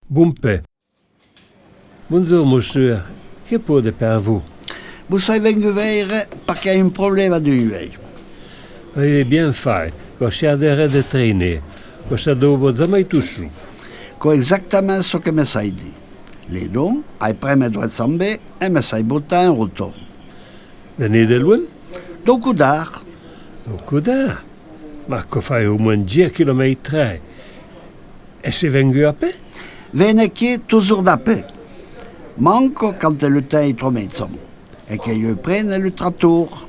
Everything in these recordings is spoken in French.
Bumpé. Bonjour, monsieur. Que pode per vous? Vous savez venir parce qu'il y a un problème de nuit. Bien fait. Gosciadere de traîner. Gosciadobo zamai tussu. C'est exactement ce que me sai dit. Les dons, ai preme droit sambe et me sai botta un roton. Venez de loin? Donc d'art. Coda. Ma che fai au moins 10 km. E se vengu a pe? Vene qui toujours d'appel. Manque quand le temps est trop médecin. Et que je prenne le tratour.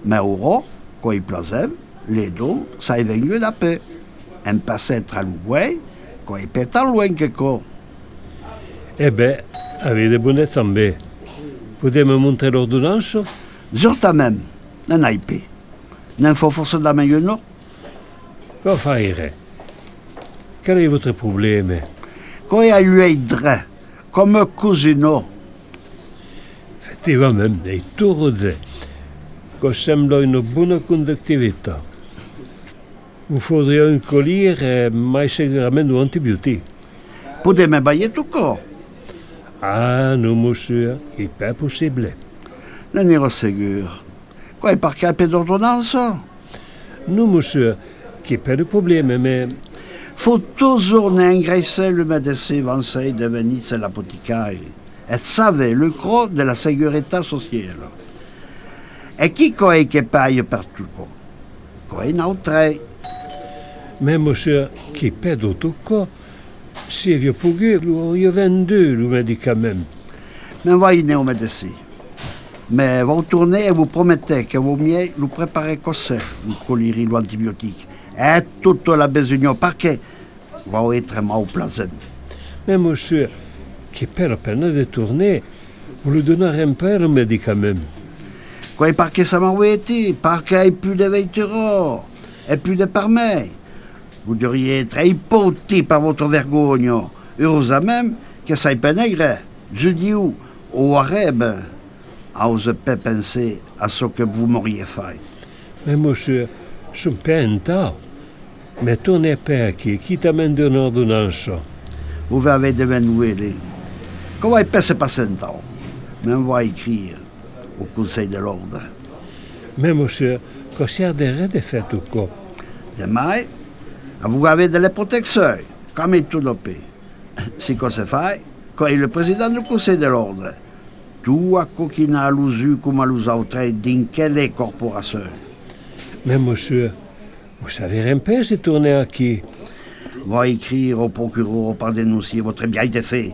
Mais au roi, quand il plaisait, les dons, ça est venu d'appel. Un passé tra l'oué, quand il pète en loin que quoi. Eh ben, avete buone zambe. Potete me montrer l'ordonnance? Zurta même, non ai pas. Non faut force de la main, non? Che faire? Quel est votre problème? Quand il y a eu un drap, comme un cousino. Effettivamente, è turze. Che sembra una buona conduttività. Vous faudrait un collier et mais sicuramente un antibiotico. Potete me bailler tout corps. Ah, non, monsieur, c'est pas possible. Non ero sicuro. Quand il parquet à d'ordonnance, Non, monsieur, qui pas de problème, mais faut toujours engraisser le médecin avancé de venir à l'apothicaire. Et savez le gros de la sécurité sociale. Et qui est qui paye partout? Quoi est notre? mais monsieur, qui pas d'autre cas, si vous pouvez, vous vendu le médicament. Mais voyez au médecin. Mais vous tournez et vous promettez que vous mieux vous préparez comme ça, vous collirez l'antibiotique. Et toute la besogne, parce que vous être mal placé. Mais monsieur, qui pas la peine de tourner, vous lui donnerez un peu le médicament. Quoi, parce que ça m'a été, parce qu'il n'y a plus de vêtements, et plus de parmets. Vous devriez être hypothé par votre vergogne. Heureusement même que ça n'est pas nègre. Je dis où, au arabe, n'ose pas penser à ce que vous m'auriez fait. Mais monsieur, je ne suis pas un tas. Mais tournez pas qui t'amène une ordonnance. Vous avez devenu. Comment il peut se passer un temps? Mais on va écrire au Conseil de l'Ordre. Mais monsieur, quand c'est de faire tout quoi? Demain, vous avez de la protection, comme tout le pays. C'est qu'on se fait, quand il est le président du Conseil de l'Ordre. Tout à coquina à l'usu comme à l'usautre d'une quelle corporation. Mais monsieur, vous savez un peu se tourner à qui? Va écrire au procureur pour dénoncer votre bien de fait.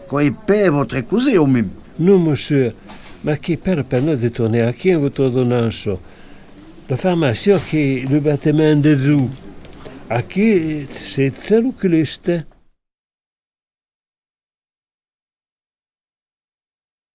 Quand il paie votre cousin au même. Non, monsieur, mais qui peut peine de tourner à qui votre ordonnance? La pharmacie qui est le bâtiment des eaux. À qui c'est tel oculiste?